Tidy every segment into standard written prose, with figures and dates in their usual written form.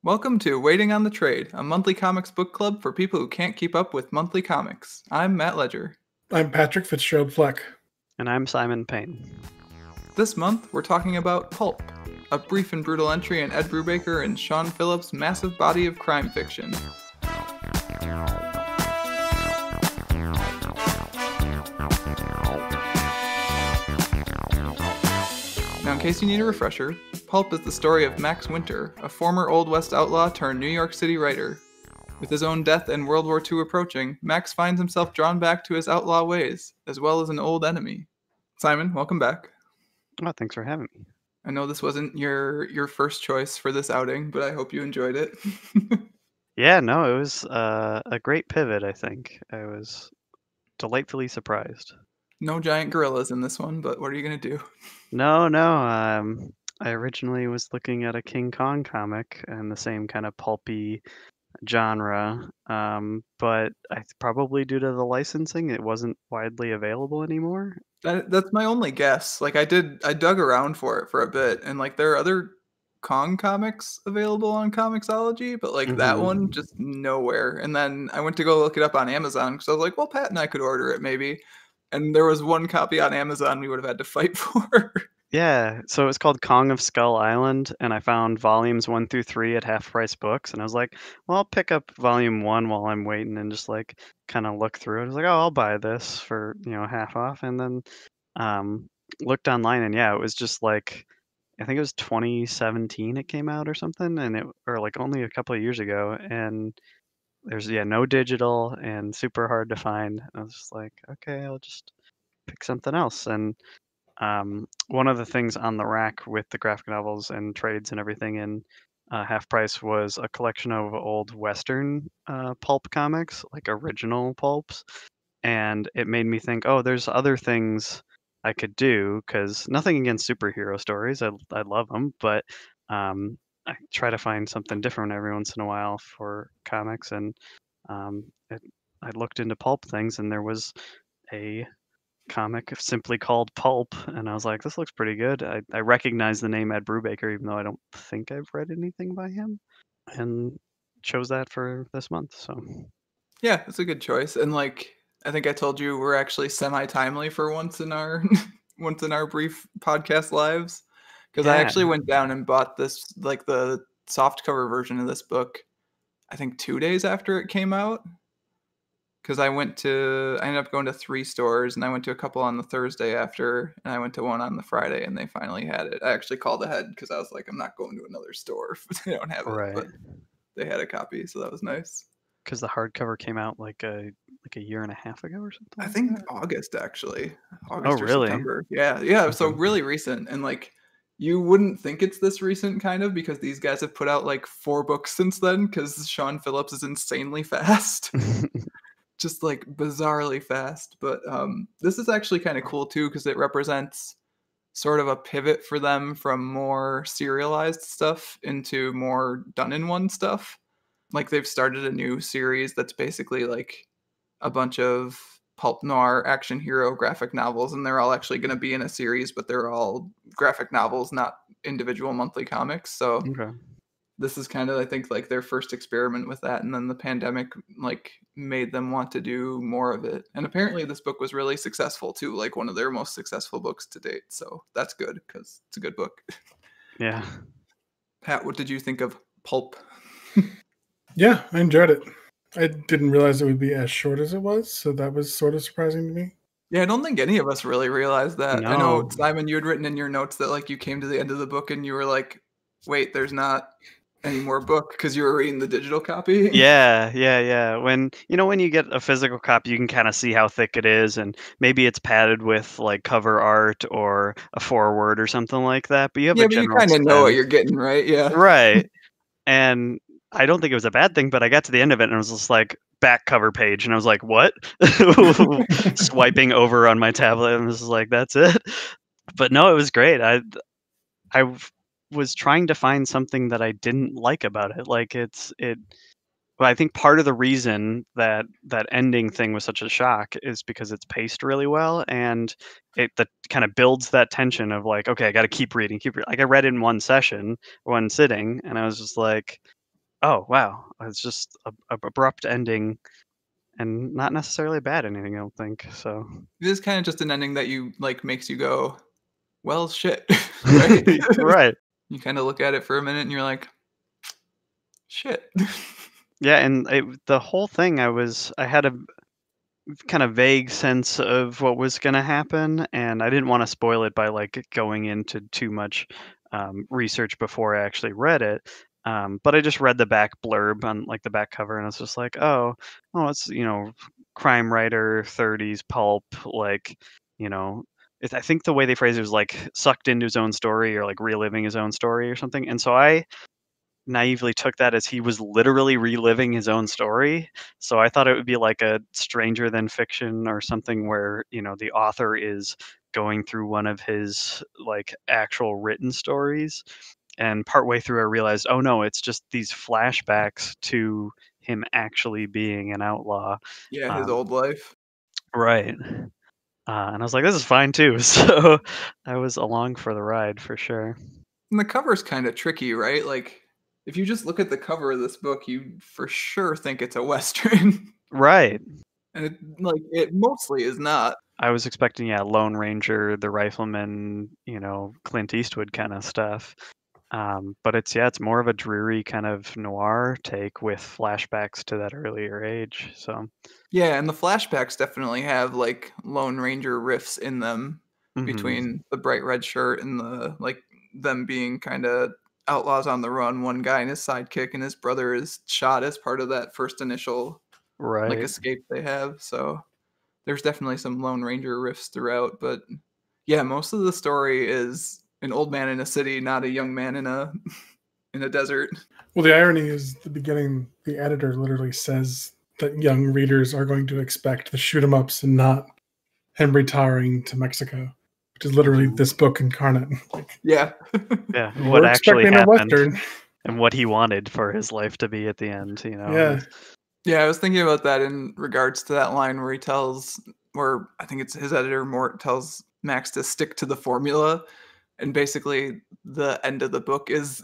Welcome to Waiting on the Trade, a monthly comics book club for people who can't keep up with monthly comics. I'm Matt Ledger. I'm Patrick Fitzgerald Fleck. And I'm Simon Payne. This month, we're talking about Pulp, a brief and brutal entry in Ed Brubaker and Sean Phillips' massive body of crime fiction. Now, in case you need a refresher, Pulp is the story of Max Winter, a former Old West outlaw turned New York City writer. With his own death and World War II approaching, Max finds himself drawn back to his outlaw ways, as well as an old enemy. Simon, welcome back. Oh, thanks for having me. I know this wasn't your first choice for this outing, but I hope you enjoyed it. Yeah, no, it was a great pivot, I think. I was delightfully surprised. No giant gorillas in this one, but what are you going to do? No, I originally was looking at a King Kong comic and the same kind of pulpy genre, but probably due to the licensing, it wasn't widely available anymore. That's my only guess. Like I dug around for it for a bit, and like there are other Kong comics available on Comixology, but like that one just nowhere. And then I went to go look it up on Amazon because I was like, well, Pat and I could order it maybe. And there was one copy on Amazon we would have had to fight for. Yeah, so it was called Kong of Skull Island, and I found volumes 1 through 3 at Half Price Books, and I was like, well, I'll pick up volume 1 while I'm waiting and just like kind of look through it. I was like, oh, I'll buy this for, half off, and then looked online, and yeah, it was just like, I think it was 2017 it came out or something, or like only a couple of years ago, and there's no digital and super hard to find. I was just like, okay, I'll just pick something else. And one of the things on the rack with the graphic novels and trades and everything in Half Price was a collection of old Western pulp comics, like original pulps. And it made me think, oh, there's other things I could do, because nothing against superhero stories. I love them, but I try to find something different every once in a while for comics. And I looked into pulp things, and there was a comic simply called Pulp, and I was like, this looks pretty good. I recognize the name Ed Brubaker, even though I don't think I've read anything by him, and chose that for this month. So Yeah, it's a good choice. And like I think I told you we're actually semi-timely for once in our once in our brief podcast lives. Because I actually went down and bought this, like the soft cover version of this book, I think 2 days after it came out. Because I ended up going to 3 stores, and I went to a couple on the Thursday after, and I went to one on the Friday, and they finally had it. I actually called ahead because I was like, I'm not going to another store if they don't have it. Right. But they had a copy, so that was nice. Because the hardcover came out like a year and a half ago or something. I think August, actually. August or really? September. Yeah. Okay. So really recent, and like you wouldn't think it's this recent, kind of, because these guys have put out like 4 books since then. Because Sean Phillips is insanely fast, just like bizarrely fast. But this is actually kind of cool too, because it represents sort of a pivot for them from more serialized stuff into more done-in-one stuff. Like they've started a new series that's basically like a bunch of pulp noir action hero graphic novels, and they're all actually going to be in a series, but they're all graphic novels, not individual monthly comics. So this is kind of, I think, like their first experiment with that, and then the pandemic like made them want to do more of it. And apparently this book was really successful too, like one of their most successful books to date. So that's good, because it's a good book. Yeah. Pat, what did you think of Pulp? Yeah, I enjoyed it. I didn't realize it would be as short as it was, so that was sort of surprising to me. Yeah, I don't think any of us really realized that. No. I know, Simon, you had written in your notes that like you came to the end of the book and you were like, wait, there's not any more book, because you were reading the digital copy. Yeah. When you get a physical copy, you can kind of see how thick it is, and maybe it's padded with like cover art or a foreword or something like that. But you have but you kind of know what you're getting, right? Yeah. Right. And I don't think it was a bad thing, but I got to the end of it and it was just like back cover page, and I was like, what? Swiping over on my tablet, and this is like, that's it. But no, it was great. I was trying to find something that I didn't like about it. Like but I think part of the reason that ending thing was such a shock is because it's paced really well, and that kind of builds that tension of like, okay, I got to keep reading. Like I read it in one sitting, and I was just like, Oh, wow. It's just a abrupt ending and not necessarily a bad ending, I don't think. So It is kind of just an ending that you like makes you go, well, shit, right? right. You kind of look at it for a minute and you're like, shit. Yeah, and the whole thing I had a kind of vague sense of what was going to happen, and I didn't want to spoil it by like going into too much research before I actually read it. But I just read the back blurb on like the back cover, and it's just like, oh, it's crime writer, 30s pulp, like I think the way they phrased it was like sucked into his own story or like reliving his own story or something. And so I naively took that as he was literally reliving his own story. So I thought it would be like a stranger than fiction or something where, the author is going through one of his like actual written stories. And partway through I realized, oh no, it's just these flashbacks to him actually being an outlaw. Yeah, his Um, old life. right. And I was like, this is fine too. So I was along for the ride for sure. And the cover's kind of tricky, right? Like, if you just look at the cover of this book, you for sure think it's a Western. Right. And it mostly is not. I was expecting, yeah, Lone Ranger, the Rifleman, Clint Eastwood kind of stuff. But it's more of a dreary kind of noir take with flashbacks to that earlier age. So, Yeah, and the flashbacks definitely have like Lone Ranger riffs in them mhm, between the bright red shirt and the like them being kind of outlaws on the run. One guy and his sidekick and his brother is shot as part of that first initial like right. escape they have. So there's definitely some Lone Ranger riffs throughout, but yeah, most of the story is an old man in a city, not a young man in a in a desert. Well, the irony is the beginning, the editor literally says that young readers are going to expect the shoot 'em ups and not him retiring to Mexico, which is literally Mhm. this book incarnate. Like, Yeah. Yeah, what we're actually expecting a happened Western. and what he wanted for his life to be at the end, Yeah. Yeah, I was thinking about that in regards to that line where he tells, where I think it's his editor Mort tells Max to stick to the formula. And basically, the end of the book is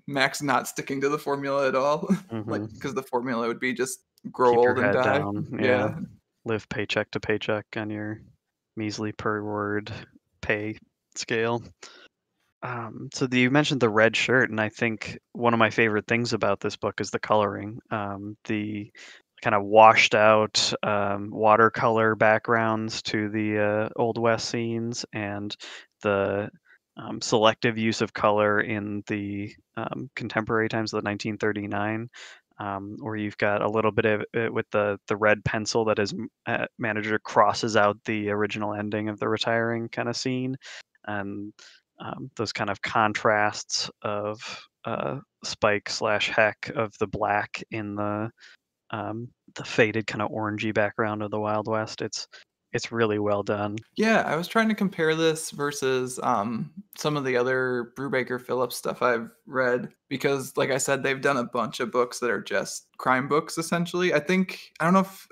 Max not sticking to the formula at all. Like, Mhm. because the formula would be just grow Keep your old and head die. down. Yeah, Yeah. live paycheck to paycheck on your measly per word pay scale. So you mentioned the red shirt, and I think one of my favorite things about this book is the coloring. The kind of washed out watercolor backgrounds to the Old West scenes, and the selective use of color in the contemporary times of the 1939. Where you've got a little bit of it with the red pencil that his manager crosses out the original ending of the retiring kind of scene, and those kind of contrasts of Spike slash Heck of the black in the faded kind of orangey background of the Wild West. It's really well done. Yeah, I was trying to compare this versus some of the other Brubaker Phillips stuff I've read because, like I said, they've done a bunch of books that are just crime books essentially. I don't know if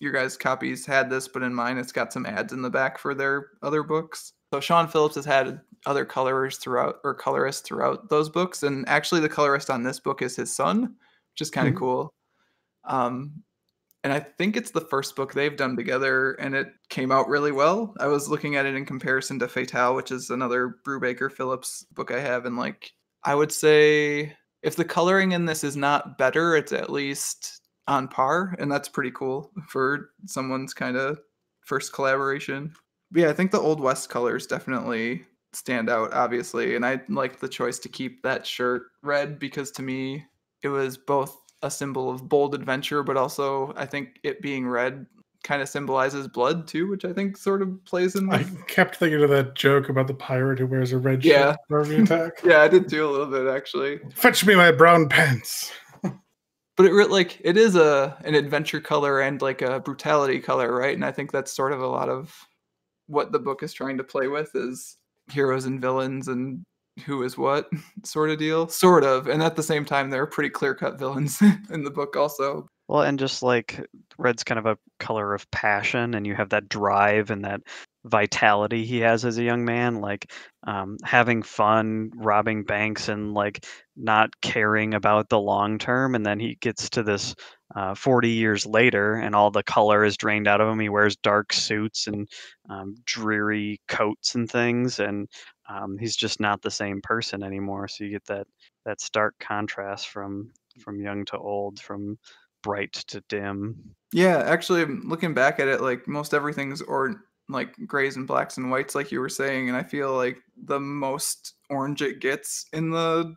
your guys' copies had this, but in mine it's got some ads in the back for their other books. So Sean Phillips has had other colorists throughout those books, and actually the colorist on this book is his son, which is kind of Mhm. cool. Um, and I think it's the first book they've done together, and it came out really well. I was looking at it in comparison to Fatale, which is another Brubaker Phillips book I have, and like I would say if the coloring in this is not better, it's at least on par, and that's pretty cool for someone's kind of first collaboration. But yeah, I think the Old West colors definitely stand out, obviously, and I like the choice to keep that shirt red because to me it was both a symbol of bold adventure, but also I think it being red kind of symbolizes blood too, which I think sort of plays in I with. kept thinking of that joke about the pirate who wears a red Yeah. shirt for every attack. Yeah, I did too a little bit actually. Fetch me my brown pants. But it is an adventure color and like a brutality color, right? And I think that's sort of a lot of what the book is trying to play with is heroes and villains and who is what sort of deal. Sort of. And at the same time there are pretty clear-cut villains in the book also. Well, and just like red's kind of a color of passion, and you have that drive and that vitality he has as a young man, like having fun, robbing banks, and like not caring about the long term. And then he gets to this 40 years later, and all the color is drained out of him. He wears dark suits and dreary coats and things, and he's just not the same person anymore. So you get that stark contrast from young to old, from bright to dim. Yeah, actually, looking back at it, like most everything's or like grays and blacks and whites, like you were saying, and I feel like the most orange it gets in the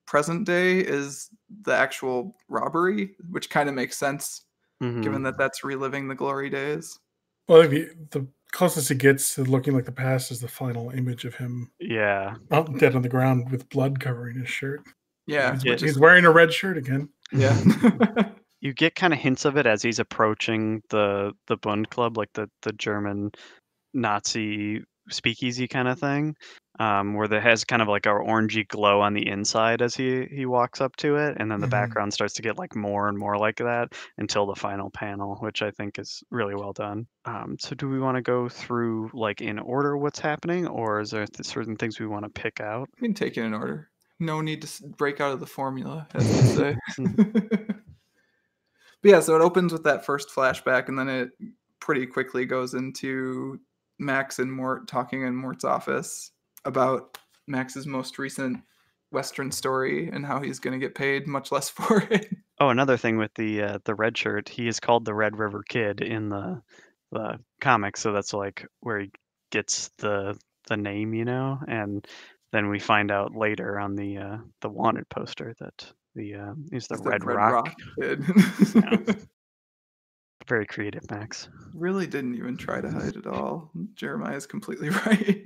present day is the actual robbery, which kind of makes sense given Hmm. that that's reliving the glory days. Well, I think the closest it gets to looking like the past is the final image of him Yeah. out dead on the ground with blood covering his shirt. Yeah, Yeah. which is He's wearing a red shirt again. yeah. You get kind of hints of it as he's approaching the Bund Club, like the German Nazi speakeasy kind of thing, where there has kind of like a orangey glow on the inside as he walks up to it, and then the Mhm. background starts to get like more and more like that until the final panel, which I think is really well done. So do we want to go through like in order what's happening, or is there certain things we want to pick out? We can take it in order. No need to break out of the formula, as they say. But yeah, so it opens with that first flashback, and then it pretty quickly goes into Max and Mort talking in Mort's office about Max's most recent Western story and how he's going to get paid much less for it. Oh, another thing with the red shirt, he is called the Red River Kid in the comics, so that's like where he gets the name, and then we find out later on the wanted poster that he's the He's the Red Red Rock. Rock kid. Yeah, very creative, Max. Really didn't even try to hide it all. Jeremiah's completely right.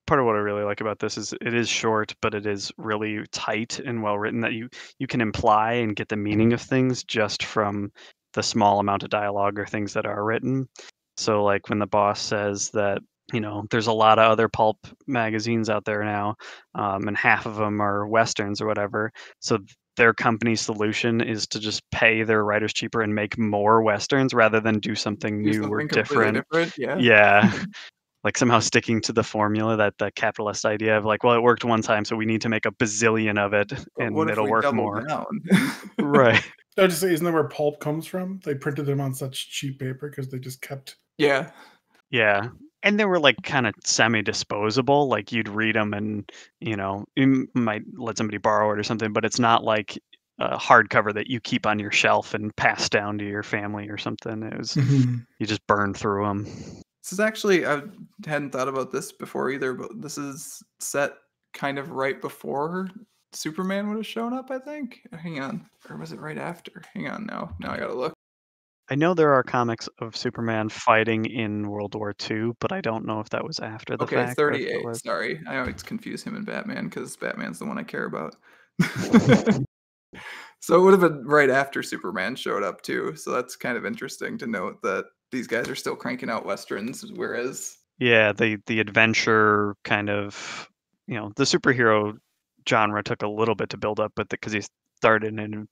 Part of what I really like about this is it is short, but it is really tight and well written that you can imply and get the meaning of things just from the small amount of dialogue or things that are written. So like when the boss says that, there's a lot of other pulp magazines out there now, and half of them are westerns or whatever. So their company's solution is to just pay their writers cheaper and make more westerns rather than do something Do new or something completely different. different. Yeah. Yeah. Like somehow sticking to the formula, that the capitalist idea of like, well, it worked one time, so we need to make a bazillion of it But what and if it'll we work double more. down? Right. I just say, isn't that where pulp comes from? They printed them on such cheap paper because they just kept. Yeah. Yeah. And they were like kind of semi-disposable. Like you'd read them and, you might let somebody borrow it or something, but it's not like a hardcover that you keep on your shelf and pass down to your family or something. It was, Mhm. you just burn through them. This is actually, I hadn't thought about this before either, but this is set kind of right before Superman would have shown up, I think. Hang on. Or was it right after? Hang on now. Now I gotta look. I know there are comics of Superman fighting in World War II, but I don't know if that was after the Okay, fact or if it 38. was. Sorry. I always confuse him and Batman because Batman's the one I care about. So it would have been right after Superman showed up too. So that's kind of interesting to note that these guys are still cranking out westerns, whereas Yeah, the adventure kind of, the superhero genre took a little bit to build up, but because he started in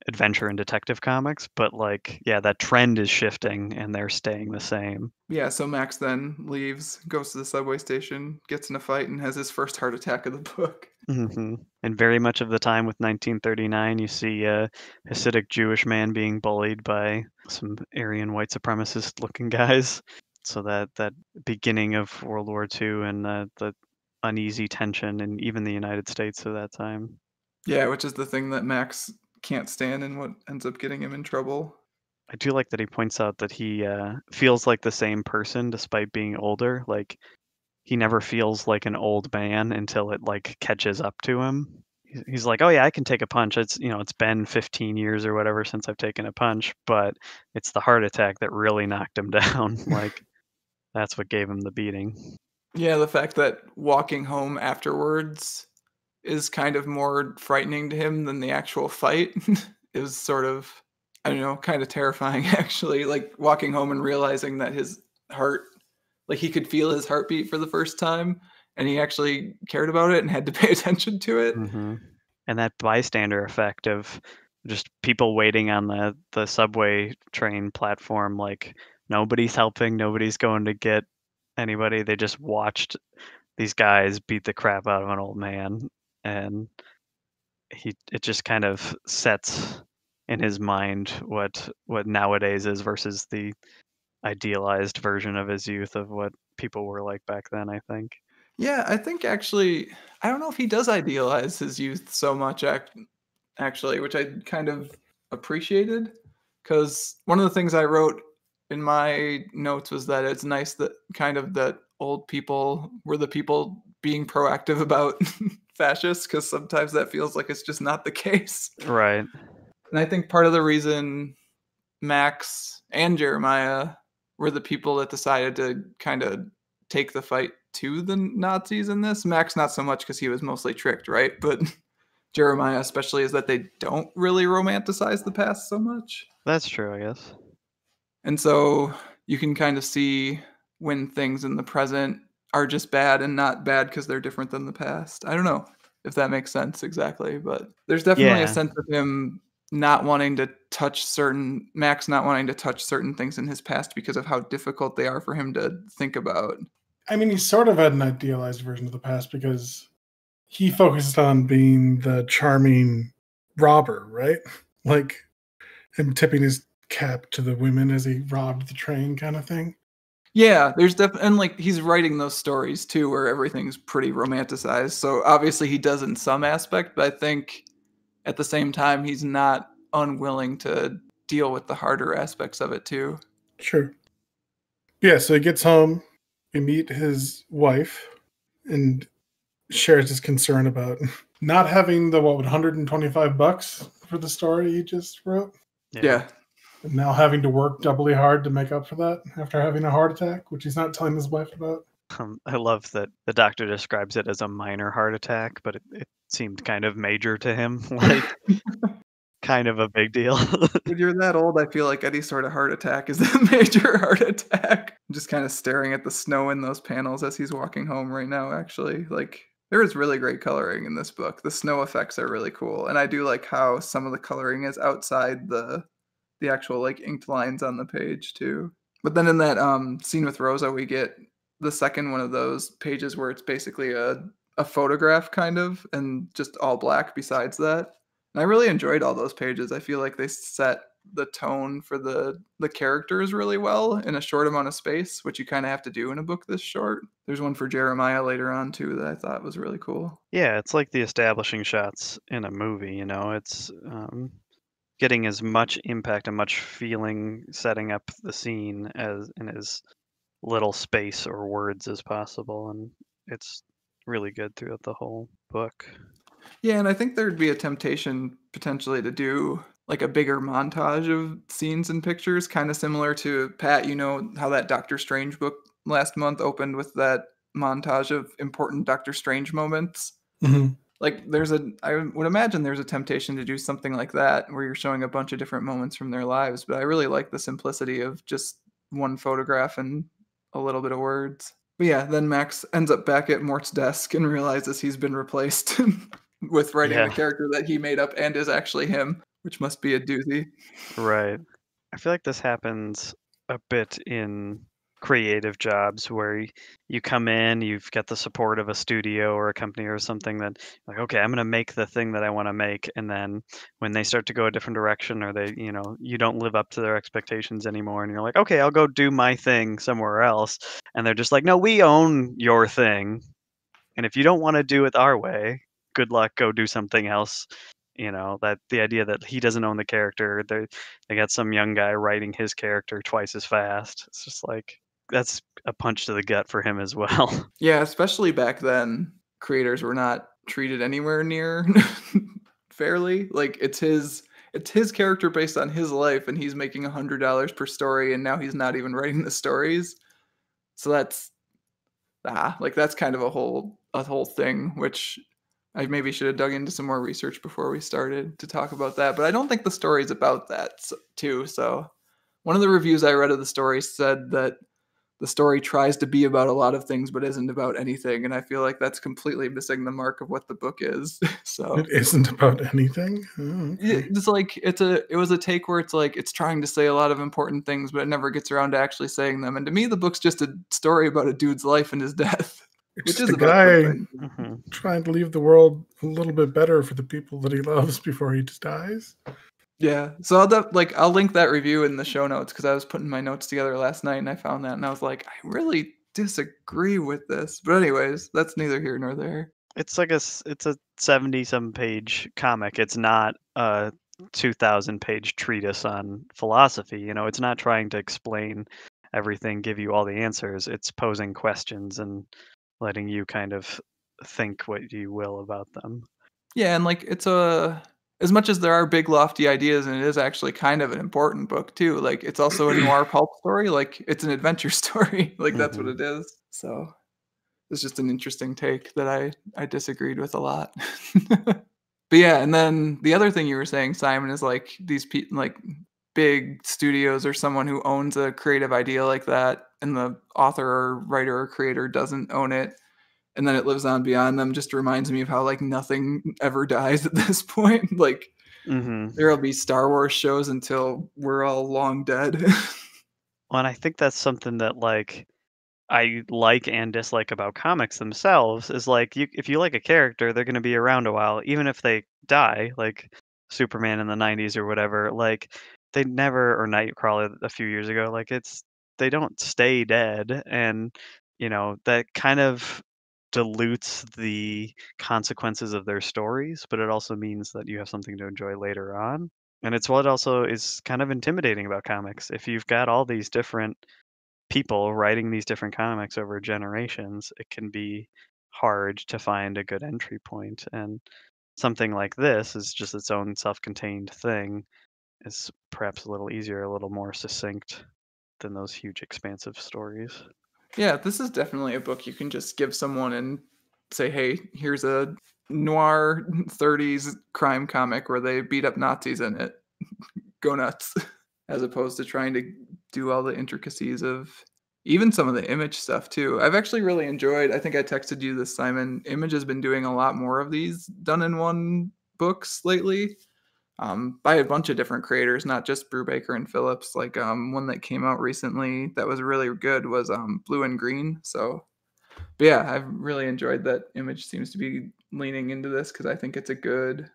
adventure and detective comics, but like, yeah, that trend is shifting and they're staying the same. yeah, so Max then leaves, goes to the subway station, gets in a fight, and has his first heart attack of the book. And very much of the time with 1939, you see a Hasidic Jewish man being bullied by some Aryan white supremacist looking guys. So that beginning of World War II and the uneasy tension in even the United States of that time. Yeah, which is the thing that Max can't stand and what ends up getting him in trouble. I do like that he points out that he feels like the same person despite being older. Like he never feels like an old man until it like catches up to him. He's like, "Oh yeah, I can take a punch. It's been 15 years or whatever since I've taken a punch, but it's the heart attack that really knocked him down. Like that's what gave him the beating." Yeah, the fact that walking home afterwards is kind of more frightening to him than the actual fight is sort of, I don't know, kind of terrifying actually. Like walking home and realizing that his heart, like he could feel his heartbeat for the first time and he actually cared about it and had to pay attention to it. Hmm. And that bystander effect of just people waiting on the subway train platform, like nobody's helping, nobody's going to get anybody. They just watched these guys beat the crap out of an old man, and it just kind of sets in his mind what nowadays is versus the idealized version of his youth of what people were like back then, I think. Yeah, I think actually, I don't know if he does idealize his youth so much, actually, which I kind of appreciated. Because one of the things I wrote in my notes was that it's nice that kind of that old people were the people being proactive about fascists, because sometimes that feels like it's just not the case. Right. And I think part of the reason Max and Jeremiah were the people that decided to kind of take the fight to the Nazis in this. Max, not so much because he was mostly tricked, right? But Jeremiah, especially, is that they don't really romanticize the past so much. That's true, I guess. And so you can kind of see when things in the present are just bad and not bad because they're different than the past. I don't know if that makes sense exactly, but there's definitely a sense of him not wanting to touch Max not wanting to touch certain things in his past because of how difficult they are for him to think about. I mean, he sort of had an idealized version of the past because he focused on being the charming robber, right? Like him tipping his cap to the women as he robbed the train kind of thing. Yeah, there's definitely, and like he's writing those stories too where everything's pretty romanticized. So obviously he does in some aspect, but I think at the same time he's not unwilling to deal with the harder aspects of it too. Sure. Yeah, so he gets home, we meet his wife, and shares his concern about not having the 125 bucks for the story he just wrote. Yeah. And now having to work doubly hard to make up for that after having a heart attack, which he's not telling his wife about. I love that the doctor describes it as a minor heart attack, but it seemed kind of major to him, like kind of a big deal. When you're that old, I feel like any sort of heart attack is a major heart attack. I'm just kind of staring at the snow in those panels as he's walking home right now, actually. Like, there is really great coloring in this book. The snow effects are really cool. And I do like how some of the coloring is outside the actual like inked lines on the page too. But then in that scene with Rosa, we get the second one of those pages where it's basically a photograph kind of, and just all black besides that. And I really enjoyed all those pages. I feel like they set the tone for the characters really well in a short amount of space, which you kind of have to do in a book this short. There's one for Jeremiah later on too that I thought was really cool. Yeah, it's like the establishing shots in a movie, you know, it's getting as much impact and much feeling setting up the scene as in as little space or words as possible, and it's really good throughout the whole book. Yeah, and I think there'd be a temptation potentially to do like a bigger montage of scenes and pictures, kind of similar to Pat, you know, how that Doctor Strange book last month opened with that montage of important Doctor Strange moments. Mm-hmm. Like I would imagine there's a temptation to do something like that where you're showing a bunch of different moments from their lives, but I really like the simplicity of just one photograph and a little bit of words. But yeah, then Max ends up back at Mort's desk and realizes he's been replaced with writing the character that he made up and is actually him, which must be a doozy. Right. I feel like this happens a bit in creative jobs where you come in, you've got the support of a studio or a company or something that like, okay, I'm going to make the thing that I want to make. And then when they start to go a different direction or they, you know, you don't live up to their expectations anymore and you're like, okay, I'll go do my thing somewhere else. And they're just like, no, we own your thing. And if you don't want to do it our way, good luck, go do something else. You know, that the idea that he doesn't own the character, they got some young guy writing his character twice as fast. It's just like that's a punch to the gut for him as well. Yeah, especially back then, creators were not treated anywhere near fairly. Like it's his character based on his life, and he's making $100 per story, and now he's not even writing the stories. So that's that's kind of a whole thing, which I maybe should have dug into some more research before we started to talk about that. But I don't think the story's about that too. So one of the reviews I read of the story said that the story tries to be about a lot of things but isn't about anything, and I feel like that's completely missing the mark of what the book is. So It isn't about anything. Oh, okay. it's like it was a take where it's like it's trying to say a lot of important things, but it never gets around to actually saying them. And to me, the book's just a story about a dude's life and his death, It's which just is a about guy something. Mm-hmm. trying to leave the world a little bit better for the people that he loves before he just dies. Yeah, so I'll link that review in the show notes because I was putting my notes together last night and I found that and I was like, I really disagree with this. But anyways, that's neither here nor there. It's like it's a 70-some page comic. It's not a 2,000-page treatise on philosophy. You know, it's not trying to explain everything, give you all the answers. It's posing questions and letting you kind of think what you will about them. Yeah, and like it's as much as there are big lofty ideas and it is actually kind of an important book too, like it's also a noir pulp story, like it's an adventure story. Like that's what Mhm. it is. So it's just an interesting take that I disagreed with a lot. But yeah, and then the other thing you were saying, Simon, is like these like big studios or someone who owns a creative idea like that, and the author or writer or creator doesn't own it, and then it lives on beyond them. Just reminds me of how like nothing ever dies at this point. Like Mhm. there'll be Star Wars shows until we're all long dead. Well, and I think that's something that like I like and dislike about comics themselves is like if you like a character, they're going to be around a while, even if they die, like Superman in the '90s or whatever. Like they never, or Nightcrawler a few years ago. Like they don't stay dead, and that kind of dilutes the consequences of their stories, but it also means that you have something to enjoy later on. And it's what also is kind of intimidating about comics. If you've got all these different people writing these different comics over generations, it can be hard to find a good entry point. And something like this is just its own self-contained thing, is perhaps a little easier, a little more succinct than those huge expansive stories. Yeah, this is definitely a book you can just give someone and say, "Hey, here's a noir 30s crime comic where they beat up Nazis in it. Go nuts." As opposed to trying to do all the intricacies of even some of the Image stuff too. I've actually really enjoyed, I think I texted you this, Simon. Image has been doing a lot more of these done in one books lately. By a bunch of different creators, not just Brubaker and Phillips. Like one that came out recently that was really good was Blue and Green. So, but yeah, I've really enjoyed that Image seems to be leaning into this because I think it's a good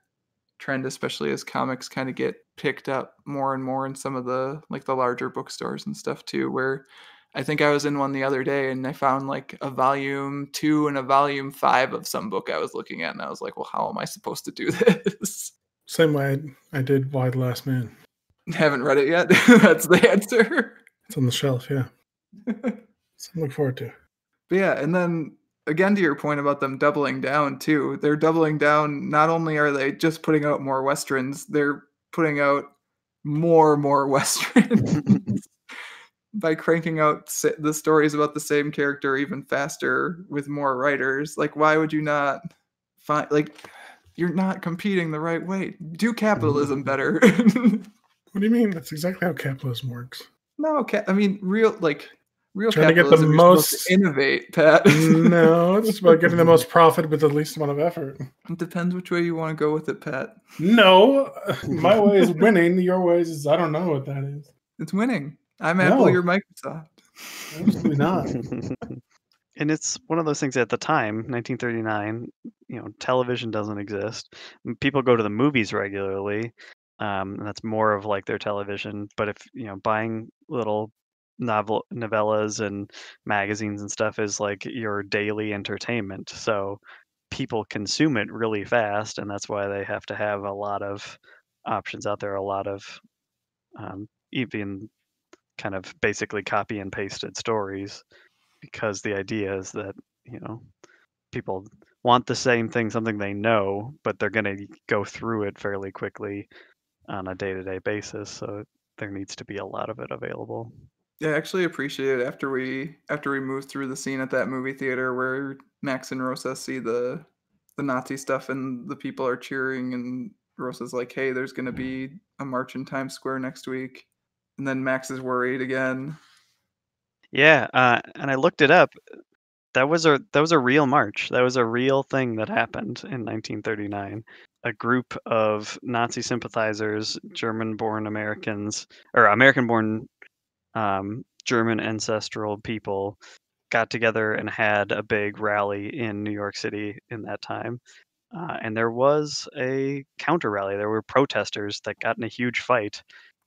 trend, especially as comics kind of get picked up more and more in some of the like the larger bookstores and stuff too. Where I think I was in one the other day and I found like a volume 2 and a volume 5 of some book I was looking at, and I was like, well, how am I supposed to do this? Same way I did Why the Last Man. Haven't read it yet. That's the answer. It's on the shelf, yeah. Something to look forward to. But yeah, and then again to your point about them doubling down too. They're doubling down. Not only are they just putting out more westerns, they're putting out more westerns by cranking out the stories about the same character even faster with more writers. Like, why would you not find like you're not competing the right way? Do capitalism better. What do you mean? That's exactly how capitalism works. No, I mean real Trying to get the capitalism. You're supposed most. to innovate, Pat. No, it's about getting the most profit with the least amount of effort. It depends which way you want to go with it, Pat. No, my way is winning. Your way is I don't know what that is. It's winning. I'm No. Apple, you're Microsoft. Absolutely not. And it's one of those things at the time, 1939, television doesn't exist. People go to the movies regularly, and that's more of like their television. But if, buying little novellas and magazines and stuff is like your daily entertainment. So people consume it really fast, and that's why they have to have a lot of options out there, a lot of even kind of basically copy and pasted stories, because the idea is that people want the same thing, something they know, but they're going to go through it fairly quickly on a day-to-day basis, so there needs to be a lot of it available. Yeah, I actually appreciate it after we moved through the scene at that movie theater where Max and Rosa see the Nazi stuff and the people are cheering and Rosa's like, "Hey, there's going to be a march in Times Square next week." And then Max is worried again. Yeah, and I looked it up. That was a real march. That was a real thing that happened in 1939. A group of Nazi sympathizers, German-born Americans, or American-born German ancestral people, got together and had a big rally in New York City in that time. And there was a counter rally. There were protesters that got in a huge fight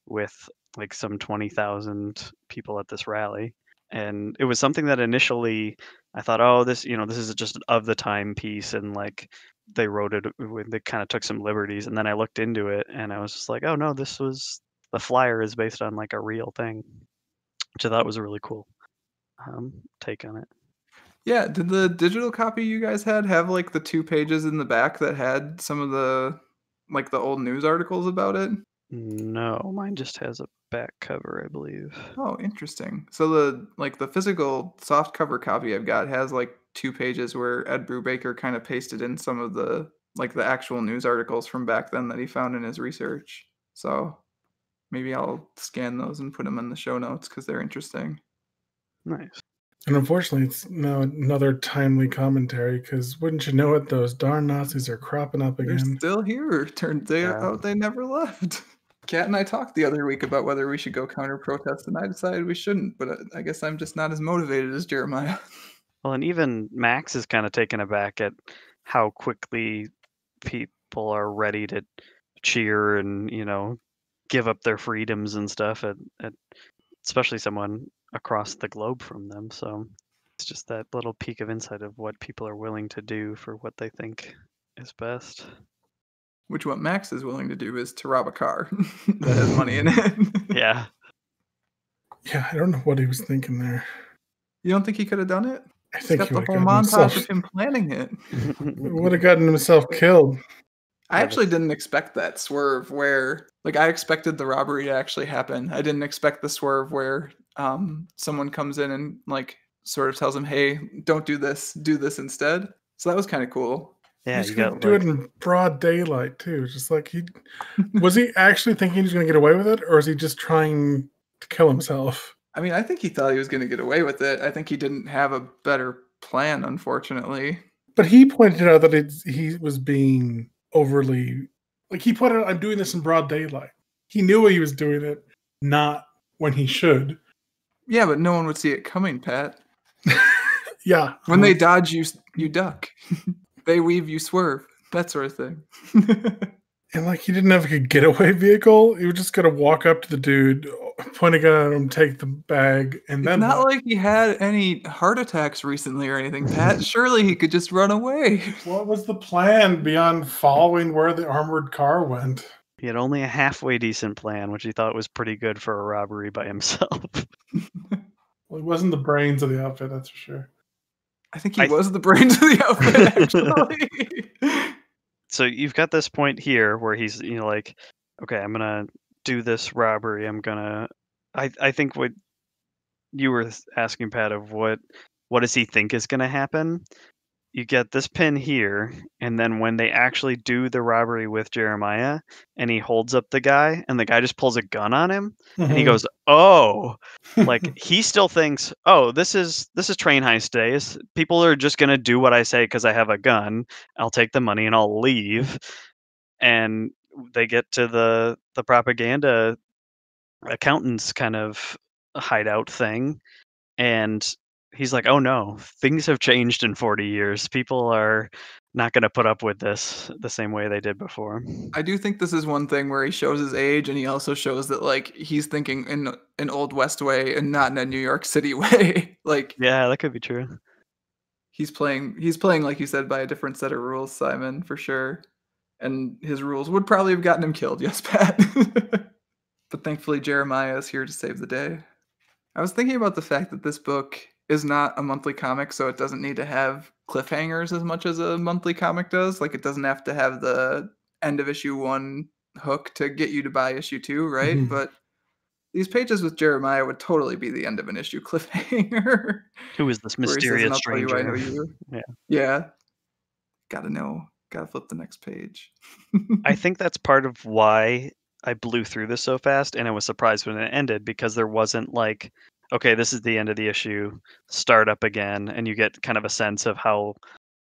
with like some 20,000 people at this rally. And it was something that initially I thought, oh, this is just an of the time piece. And like they wrote it, they kind of took some liberties. And then I looked into it and I was just like, oh, no, the flyer is based on like a real thing, which I thought was a really cool take on it. Yeah, did the digital copy you guys had have, like, the 2 pages in the back that had some of the like, the old news articles about it? No, mine just has a back cover, I believe. Oh, interesting. So the physical soft cover copy I've got has, like, 2 pages where Ed Brubaker kinda pasted in some of the actual news articles from back then that he found in his research. So, maybe I'll scan those and put them in the show notes because 'cause they're interesting. Nice. And unfortunately, it's now another timely commentary because wouldn't you know it, those darn Nazis are cropping up They're again. still here. Turned Yeah. out they never left. Kat and I talked the other week about whether we should go counter protest, and I decided we shouldn't, but I guess I'm just not as motivated as Jeremiah. Well, and even Max is kind of taken aback at how quickly people are ready to cheer and, give up their freedoms and stuff at especially someone across the globe from them. So it's just that little peek of insight of what people are willing to do for what they think is best. Which what Max is willing to do is to rob a car that has money in it. Yeah. Yeah, I don't know what he was thinking there. You don't think he could have done it? I He's think got he the would whole have gotten montage himself of him planning it. would have gotten himself killed. I Yeah, actually didn't expect that swerve where like I expected the robbery to actually happen. I didn't expect the swerve where someone comes in and like sort of tells him, "Hey, don't do this instead." So that was kind of cool. Yeah, He's you gonna got do like it in broad daylight too. Just like was he actually thinking he's gonna get away with it, or is he just trying to kill himself? I mean, I think he thought he was going to get away with it. I think he didn't have a better plan, unfortunately. But he pointed out that he was being overly like he pointed out, I'm doing this in broad daylight. He knew he was doing it, not when he should. Yeah, but no one would see it coming, Pat. Yeah. When they dodge, you duck. They weave, you swerve. That sort of thing. And like he didn't have a getaway vehicle. He was just gonna walk up to the dude, point a gun at him, take the bag, and It's then not what? like he had any heart attacks recently or anything, Pat. Surely he could just run away. What was the plan beyond following where the armored car went? he had only a halfway decent plan, which he thought was pretty good for a robbery by himself. Well, he wasn't the brains of the outfit, that's for sure. I think he I- was the brains of the outfit, actually. So you've got this point here where he's, like, okay, I'm gonna do this robbery. I think what you were asking, Pat, of what does he think is gonna happen? You get this pin here, and then when they actually do the robbery with Jeremiah, and he holds up the guy, and the guy just pulls a gun on him, and he goes, "Oh." Like he still thinks, "Oh, this is train heist days. People are just gonna do what I say because I have a gun. I'll take the money and I'll leave." And they get to the propaganda accountant's kind of hideout thing, and he's like, "Oh no, things have changed in 40 years. People are not going to put up with this the same way they did before." I do think this is one thing where he shows his age and he also shows that like he's thinking in an old west way and not in a New York City way. Like Yeah, that could be true. he's playing like you said by a different set of rules, Simon, for sure. And his rules would probably have gotten him killed, yes, Pat. But thankfully Jeremiah is here to save the day. I was thinking about the fact that this book is not a monthly comic, so it doesn't need to have cliffhangers as much as a monthly comic does. Like, it doesn't have to have the end of issue 1 hook to get you to buy issue 2, right? Mhm. But these pages with Jeremiah would totally be the end of an issue cliffhanger Who is this where he says, "And mysterious I'll tell you I know stranger? you." Yeah. Yeah. Gotta know. Gotta flip the next page. I think that's part of why I blew through this so fast, and I was surprised when it ended because there wasn't like okay, this is the end of the issue, start up again, and you get kind of a sense of how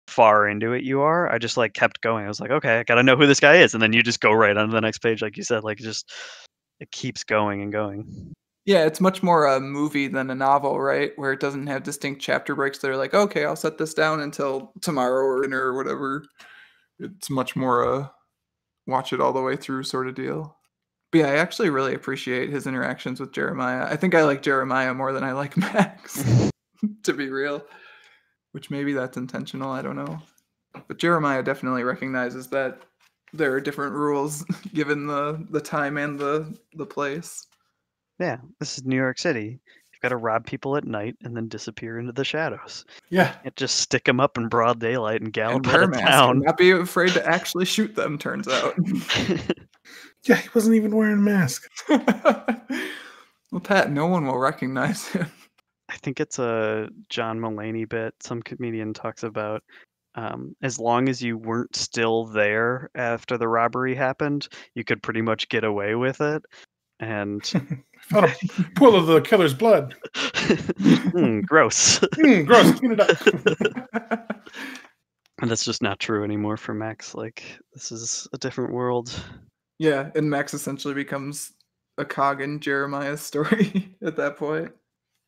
far into it you are. I just like kept going. I was like, okay, I gotta know who this guy is, and then you just go right on to the next page, like you said, like just it keeps going and going. Yeah, it's much more a movie than a novel, right? Where it doesn't have distinct chapter breaks. They're like, okay, I'll set this down until tomorrow or dinner or whatever. It's much more a watch it all the way through sort of deal. But yeah, I actually really appreciate his interactions with Jeremiah. I think I like Jeremiah more than I like Max, to be real. Which maybe that's intentional, I don't know. But Jeremiah definitely recognizes that there are different rules given the time and the place. Yeah, this is New York City. You've got to rob people at night and then disappear into the shadows. Yeah. You can't just stick them up in broad daylight and And gallop wear out a of mask and town. not be afraid to actually shoot them, turns out. Yeah, he wasn't even wearing a mask. Well, Pat, no one will recognize him. I think it's a John Mulaney bit. Some comedian talks about as long as you weren't still there after the robbery happened, you could pretty much get away with it. And Found a pool of the killer's blood. gross. Gross. Clean it up. And that's just not true anymore for Max. Like, this is a different world. Yeah, and Max essentially becomes a cog in Jeremiah's story at that point.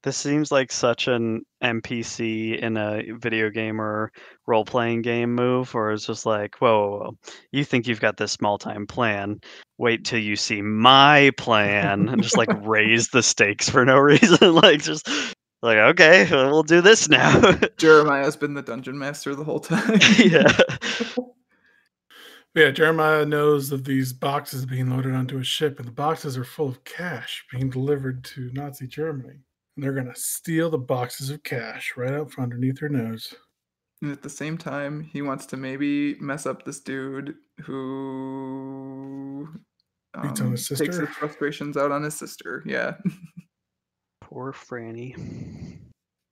This seems like such an NPC in a video game or role-playing game move, or it's just like, whoa, you think you've got this small-time plan. Wait till you see my plan, and just like raise the stakes for no reason. Like, just like, okay, we'll do this now. Jeremiah's been the dungeon master the whole time. Yeah. Yeah, Jeremiah knows of these boxes being loaded onto a ship, and the boxes are full of cash being delivered to Nazi Germany. And they're going to steal the boxes of cash right out from underneath their nose. And at the same time, he wants to maybe mess up this dude who Beats on his takes sister. his frustrations out on his sister. Yeah. Poor Franny.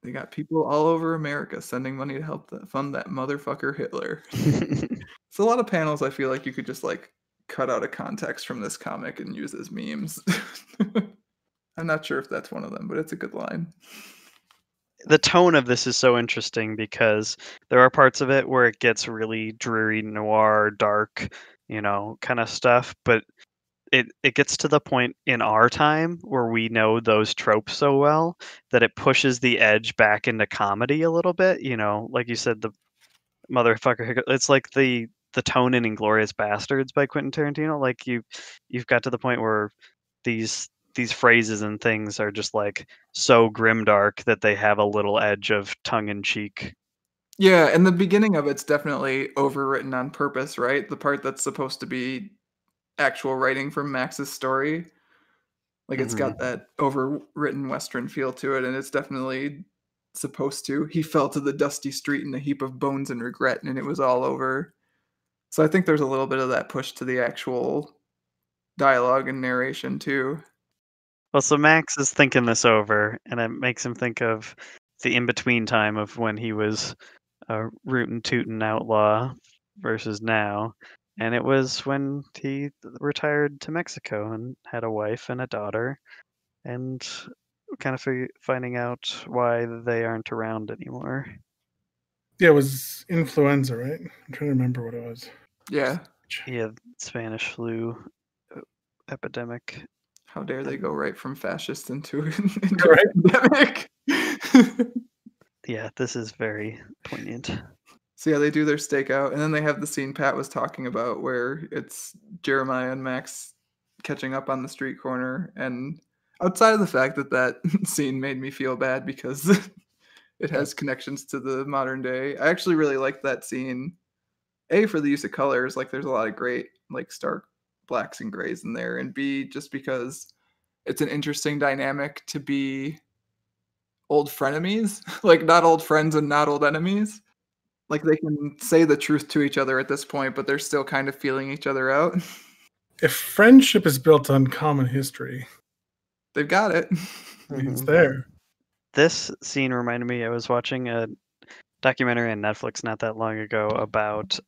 They got people all over America sending money to help fund that motherfucker Hitler. It's a lot of panels I feel like you could just like cut out of context from this comic and use as memes. I'm not sure if that's one of them, but it's a good line. The tone of this is so interesting because there are parts of it where it gets really dreary, noir, dark, kind of stuff, but it gets to the point in our time where we know those tropes so well that it pushes the edge back into comedy a little bit. Like you said, the motherfucker. It's like the tone in Inglorious Bastards by Quentin Tarantino. Like you've got to the point where these phrases and things are just like so grimdark that they have a little edge of tongue in cheek. Yeah, and the beginning of it's definitely overwritten on purpose, right? The part that's supposed to be actual writing from Max's story. Like it's got that overwritten Western feel to it, and it's definitely supposed to. He fell to the dusty street in a heap of bones and regret, and it was all over. So I think there's a little bit of that push to the actual dialogue and narration too. Well, so Max is thinking this over, and it makes him think of the in-between time of when he was a rootin' tootin' outlaw versus now. And it was when he retired to Mexico and had a wife and a daughter, and kind of finding out why they aren't around anymore. Yeah, it was influenza, right? I'm trying to remember what it was. Yeah. Yeah, Spanish flu epidemic. How dare they go right from fascist into Right. pandemic? Yeah, this is very poignant. So yeah, they do their stakeout, and then they have the scene Pat was talking about where it's Jeremiah and Max catching up on the street corner. And outside of the fact that that scene made me feel bad because it has connections to the modern day, I actually really liked that scene. A, for the use of colors, like there's a lot of great like stark blacks and grays in there, and B, just because it's an interesting dynamic to be old frenemies, like not old friends and not old enemies. Like they can say the truth to each other at this point, but they're still kind of feeling each other out. If friendship is built on common history, They've got it. it's there. This scene reminded me, I was watching a documentary on Netflix not that long ago about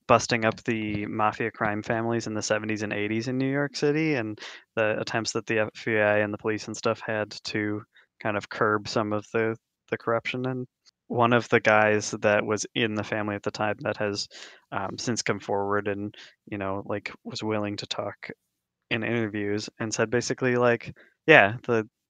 busting up the mafia crime families in the 70s and 80s in New York City, and the attempts that the FBI and the police and stuff had to kind of curb some of the corruption. And one of the guys that was in the family at the time that has since come forward and, like was willing to talk in interviews and said basically like, yeah,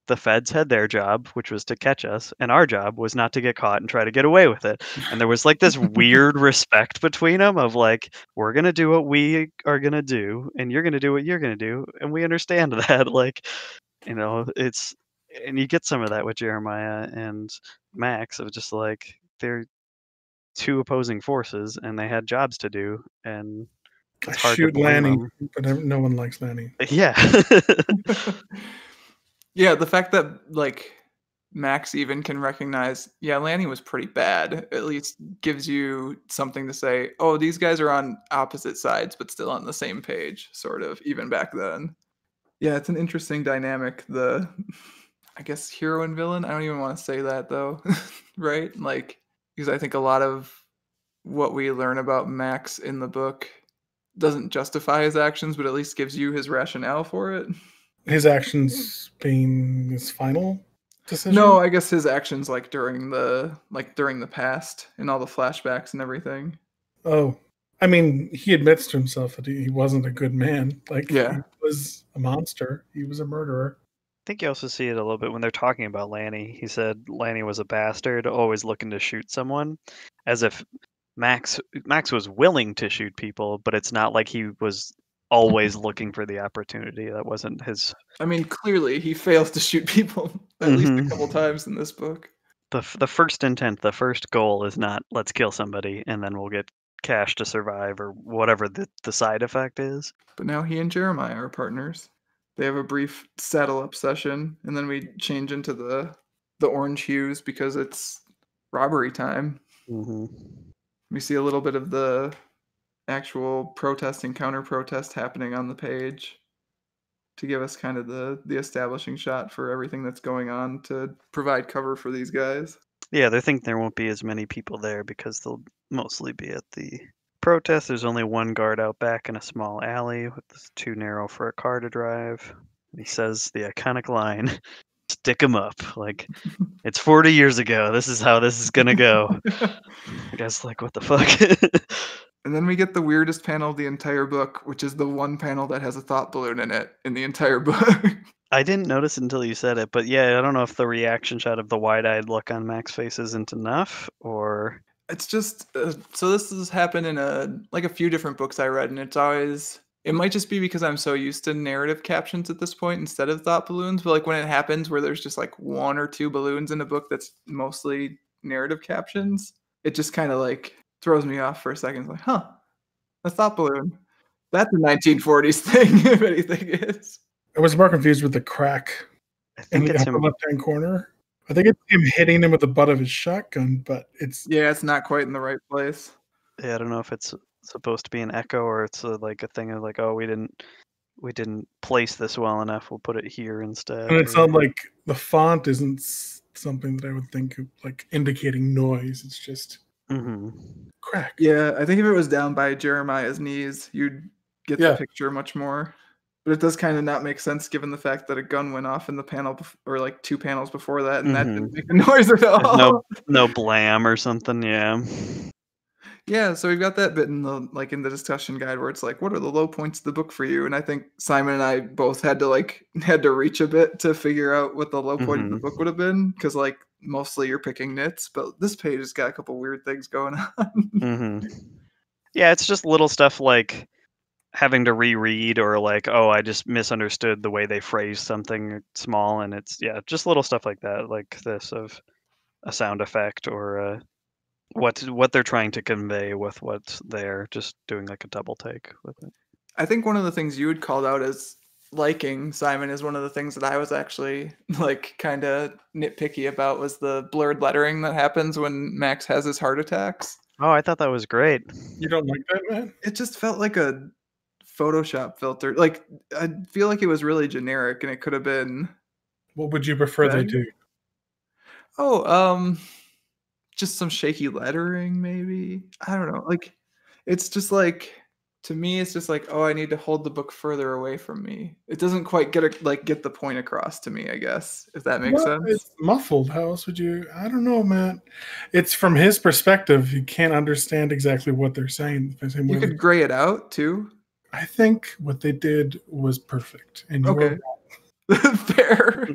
the feds had their job, which was to catch us, and our job was not to get caught and try to get away with it. And there was like this weird respect between them of like, we're gonna do what we are gonna do, and you're gonna do what you're gonna do, and we understand that. Like, it's and you get some of that with Jeremiah and Max of just like they're two opposing forces and they had jobs to do, and it's hard to shoot blame Lanny, them. but no one likes Lanny. Yeah. Yeah, the fact that like Max even can recognize, yeah, Lanny was pretty bad, at least gives you something to say, oh, these guys are on opposite sides, but still on the same page, sort of, even back then. Yeah, it's an interesting dynamic. I guess, hero and villain. I don't even want to say that though, right? Like, because I think a lot of what we learn about Max in the book doesn't justify his actions, but at least gives you his rationale for it. His actions being his final decision? No, I guess his actions during the past and all the flashbacks and everything. Oh, I mean, he admits to himself that he wasn't a good man. Like, Yeah. he was a monster. He was a murderer. I think you also see it a little bit when they're talking about Lanny. He said Lanny was a bastard, always looking to shoot someone, as if Max was willing to shoot people, but it's not like he was always looking for the opportunity. That wasn't his. I mean, clearly he fails to shoot people at least a couple times in this book. The first intent, the first goal is not let's kill somebody and then we'll get cash to survive or whatever the side effect is. But now he and Jeremiah are partners. They have a brief saddle up session, and then we change into the orange hues because it's robbery time. We see a little bit of the actual protest and counter protest happening on the page to give us kind of the establishing shot for everything that's going on to provide cover for these guys. Yeah, they think there won't be as many people there because they'll mostly be at the protest. There's only one guard out back in a small alley with this too narrow for a car to drive. He says the iconic line, stick 'em up. Like, it's 40 years ago. This is how this is going to go. I guess, like, what the fuck? And then we get the weirdest panel of the entire book, which is the one panel that has a thought balloon in it in the entire book. I didn't notice until you said it, but yeah, I don't know if the reaction shot of the wide-eyed look on Max's face isn't enough, or it's just so this has happened in a few different books I read, and it might just be because I'm so used to narrative captions at this point instead of thought balloons, but like when it happens where there's just like one or two balloons in a book that's mostly narrative captions, it just kind of like throws me off for a second. It's like, huh, a thought balloon. That's a 1940s thing, if anything is. I was more confused with the crack in the upper left-hand corner. I think it's him hitting him with the butt of his shotgun, but it's not quite in the right place. Yeah, I don't know if it's supposed to be an echo or it's like a thing of like, oh, we didn't place this well enough. We'll put it here instead. And it's not like the font isn't something that I would think of like indicating noise. It's just crack. Yeah, I think if it was down by Jeremiah's knees, you'd get the picture much more. But it does kind of not make sense given the fact that a gun went off in the panel or like two panels before that, and that didn't make a noise at all. No blam or something. Yeah. Yeah, so we've got that bit in the discussion guide where it's like, what are the low points of the book for you? And I think Simon and I both had to reach a bit to figure out what the low point of the book would have been, because like mostly you're picking nits, but this page has got a couple weird things going on. Yeah, it's just little stuff like having to reread or like, oh, I just misunderstood the way they phrased something small, and it's just little stuff like that, like this of a sound effect or what they're trying to convey with what's there, just doing like a double take with it. I think one of the things you had called out as liking, Simon, is one of the things that I was actually like kind of nitpicky about was the blurred lettering that happens when Max has his heart attacks. Oh, I thought that was great. You don't like that, man? It just felt like a Photoshop filter. Like, I feel like it was really generic and it could have been. What would you prefer they do? Oh, just some shaky lettering, maybe. I don't know. Like, It's just like, to me, it's just like, oh, I need to hold the book further away from me. It doesn't quite get the point across to me, I guess, if that makes Well, sense. it's muffled. How else would you? I don't know, Matt. It's from his perspective. You can't understand exactly what they're saying. The same You way could gray it out too. I think what they did was perfect, and you Okay. Fair.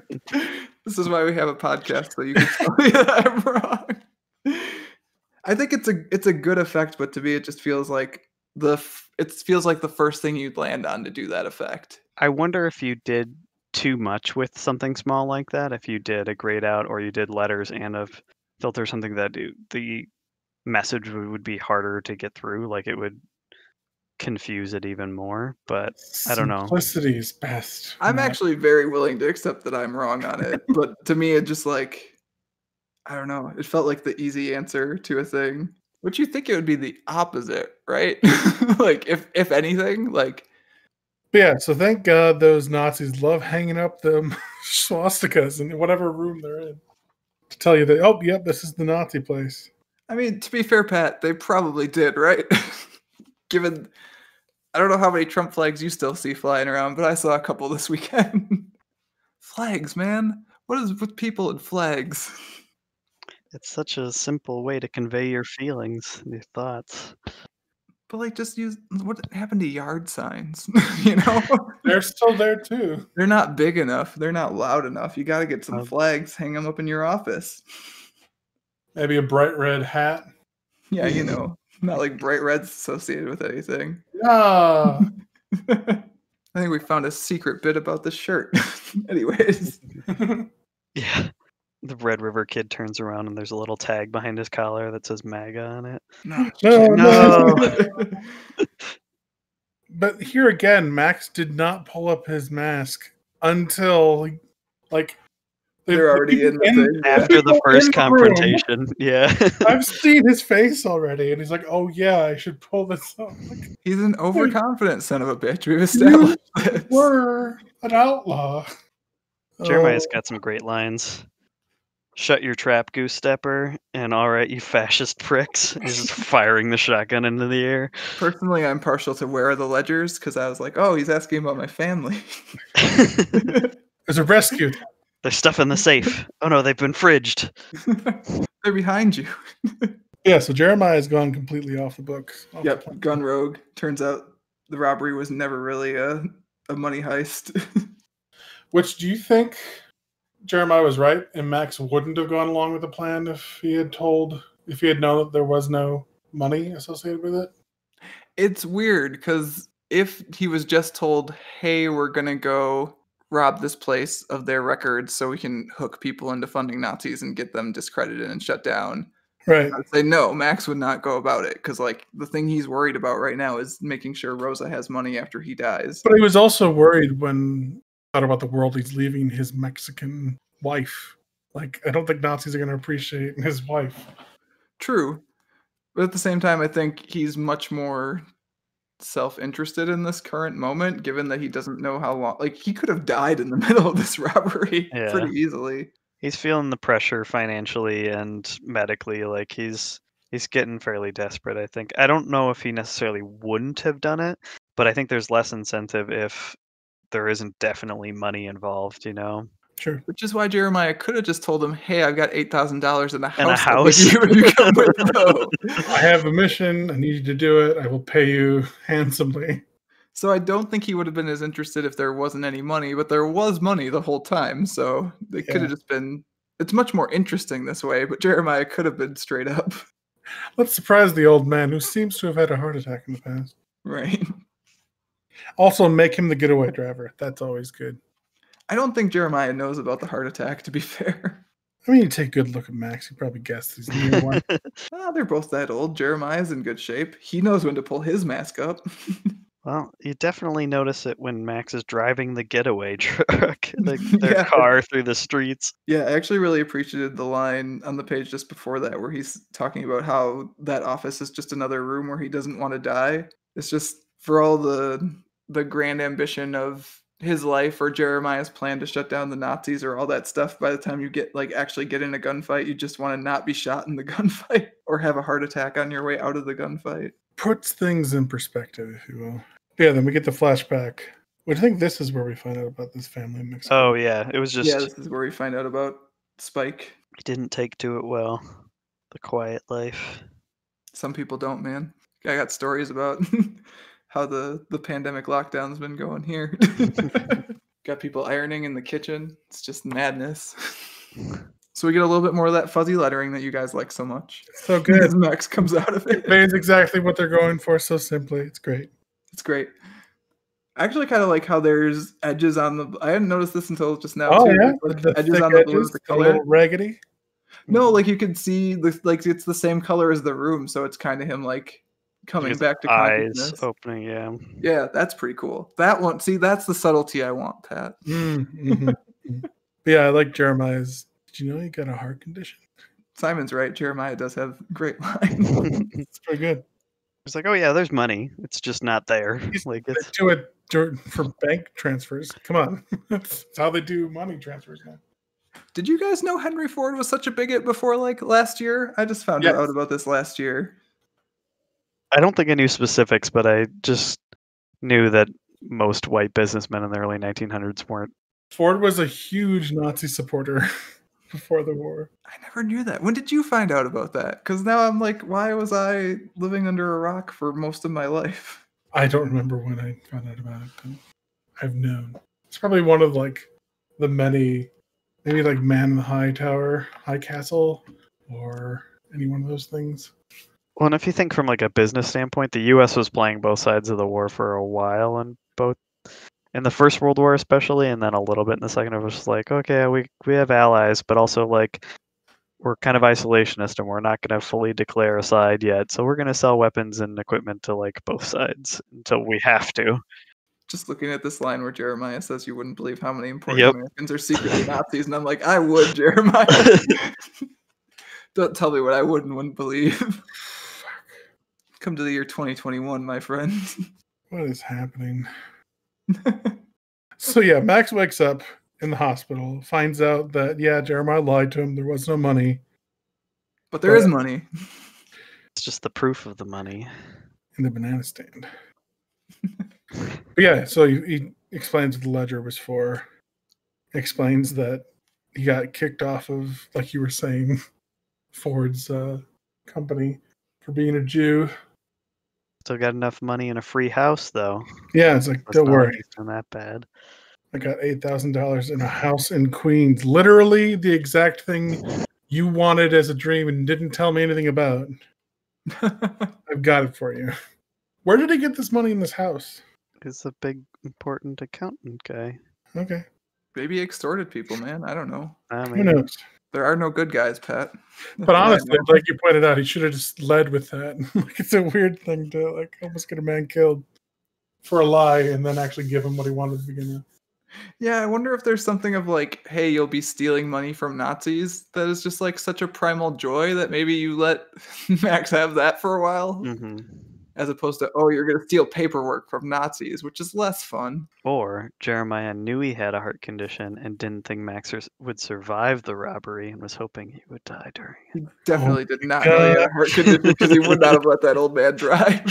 This is why we have a podcast, so you can tell me that I'm wrong. I think it's a good effect, but to me, it just feels like it feels like the first thing you'd land on to do that effect. I wonder if you did too much with something small like that. If you did a grayed out, or you did letters and a filter, something that the message would be harder to get through. Like it would confuse it even more. But I don't know. Simplicity is best. I'm Matt. actually very willing to accept that I'm wrong on it, but to me, it just like, I don't know. It felt like the easy answer to a thing. Would you think it would be the opposite, right? Like if anything, like But yeah, so thank God those Nazis love hanging up the swastikas in whatever room they're in to tell you that, oh, yep, this is the Nazi place. I mean, to be fair, Pat, they probably did, right? Given, I don't know how many Trump flags you still see flying around, but I saw a couple this weekend. Flags, man. What is with people and flags? It's such a simple way to convey your feelings, your thoughts. But like, just use what happened to yard signs. You know, They're still there too. they're not big enough. They're not loud enough. You got to get some Um, flags, hang them up in your office. Maybe a bright red hat. Yeah, you know, not like bright reds associated with anything. Ah, I think we found a secret bit about the shirt. Anyways, yeah. The Red River Kid turns around and there's a little tag behind his collar that says MAGA on it. no, no. But here again, Max did not pull up his mask until like they're already in the thing. After the people first in the room. confrontation. Yeah. I've seen his face already, and he's like, "Oh yeah, I should pull this up." Like, He's an overconfident son of a bitch. We've established this. we're an outlaw. Jeremiah's Oh, got some great lines. Shut your trap, goose stepper, and all right, you fascist pricks. He's just firing the shotgun into the air. Personally, I'm partial to Where Are the Ledgers because I was like, oh, he's asking about my family. there's a rescue. There's stuff in the safe. Oh no, they've been fridged. They're behind you. Yeah, so Jeremiah has gone completely off the books. Off the Yep, plan. gun rogue. Turns out the robbery was never really a money heist. Which do you think Jeremiah was right, and Max wouldn't have gone along with the plan if he had known that there was no money associated with it? It's weird because if he was just told, hey, we're going to go rob this place of their records so we can hook people into funding Nazis and get them discredited and shut down, Right. I'd say no, Max would not go about it because like the thing he's worried about right now is making sure Rosa has money after he dies. But he was also worried when he thought about the world he's leaving his Mexican wife. Like, I don't think Nazis are going to appreciate his wife. True. But at the same time, I think he's much more self-interested in this current moment, given that he doesn't know how long, like he could have died in the middle of this robbery Yeah. pretty easily. He's feeling the pressure financially and medically. Like he's getting fairly desperate, I think. I don't know if he necessarily wouldn't have done it, but I think there's less incentive if there isn't definitely money involved, you know? Sure. Which is why Jeremiah could have just told him, hey, I've got $8,000 in a house. In a I'll give house. you if you come with Ro. I have a mission. I need you to do it. I will pay you handsomely. So I don't think he would have been as interested if there wasn't any money, but there was money the whole time. So they could have just been, it's much more interesting this way, but Jeremiah could have been straight up. Let's surprise the old man who seems to have had a heart attack in the past. Right. Also, make him the getaway driver. That's always good. I don't think Jeremiah knows about the heart attack, to be fair. I mean, you take a good look at Max. You probably guessed he's near one. They're both that old. Jeremiah's in good shape. He knows when to pull his mask up. Well, you definitely notice it when Max is driving the getaway truck, like their Yeah. car through the streets. Yeah, I actually really appreciated the line on the page just before that where he's talking about how that office is just another room where he doesn't want to die. It's just for all the grand ambition of his life or Jeremiah's plan to shut down the Nazis or all that stuff. By the time you get actually get in a gunfight, you just want to not be shot in the gunfight or have a heart attack on your way out of the gunfight. puts things in perspective, if you will. Yeah, then we get the flashback. Which I think this is where we find out about this family in Mexico. Oh yeah, it was just Yeah, this is where we find out about Spike. he didn't take to it well. The quiet life. Some people don't, man. I got stories about how the pandemic lockdown's been going here. Got people ironing in the kitchen. It's just madness. So we get a little bit more of that fuzzy lettering that you guys like so much. So good. As Max comes out of it. It's exactly what they're going for so simply. It's great. It's great. I actually kind of like how there's edges on the. I hadn't noticed this until just now. Oh too. yeah, Like the edges thick on the blue edges, of the a color. little raggedy. No, like you can see, like it's the same color as the room, so it's kind of him like coming His back to eyes consciousness. opening. Yeah. Yeah, that's pretty cool. That one, see, that's the subtlety I want, Pat. Mm-hmm. Yeah, I like Jeremiah's. Did you know he got a heart condition? Simon's right. Jeremiah does have great lines. It's pretty good. It's like, oh yeah, there's money. It's just not there. Like it's Do it for bank transfers. Come on, that's how they do money transfers now. Did you guys know Henry Ford was such a bigot before like last year? I just found Yes. out about this last year. I don't think I knew specifics, but I just knew that most white businessmen in the early 1900s weren't. Ford was a huge Nazi supporter before the war. I never knew that. When did you find out about that? Because now I'm like, why was I living under a rock for most of my life? I don't remember when I found out about it, but I've known. It's probably one of like the many, maybe like Man in the High Tower, High Castle, or any one of those things. Well, and if you think from like a business standpoint, the U.S. was playing both sides of the war for a while, and both in the First World War especially, and then a little bit in the Second. It was just like, okay, we have allies, but also like we're kind of isolationist, and we're not going to fully declare a side yet. So we're going to sell weapons and equipment to like both sides until we have to. Just looking at this line where Jeremiah says you wouldn't believe how many important Yep. Americans are secretly Nazis, and I'm like, I would, Jeremiah. Don't tell me what I would and wouldn't believe. Come to the year 2021, my friend. What is happening? So yeah, Max wakes up in the hospital, finds out that yeah, Jeremiah lied to him. There was no money But there is money. It's just the proof of the money. in the banana stand. But yeah, so he explains what the ledger was for. Explains that he got kicked off of, like you were saying, Ford's company for being a Jew. Still got enough money in a free house, though. Yeah, it's like, It's don't not like worry. he's doing that bad. I got $8,000 in a house in Queens. Literally the exact thing you wanted as a dream and didn't tell me anything about. I've got it for you. Where did he get this money in this house? He's a big, important accountant guy. Okay. Maybe he extorted people, man. I don't know. I Who mean, knows? There are no good guys, Pat. That's But what I honestly, know. like you pointed out, he should have just led with that. Like it's a weird thing to like almost get a man killed for a lie and then actually give him what he wanted to begin with. Yeah, I wonder if there's something of like, hey, you'll be stealing money from Nazis that is just like such a primal joy that maybe you let Max have that for a while, mhm. as opposed to, oh, you're going to steal paperwork from Nazis, which is less fun. Or Jeremiah knew he had a heart condition and didn't think Max would survive the robbery and was hoping he would die during it. He definitely did not know he had a heart condition because he would not have let that old man drive.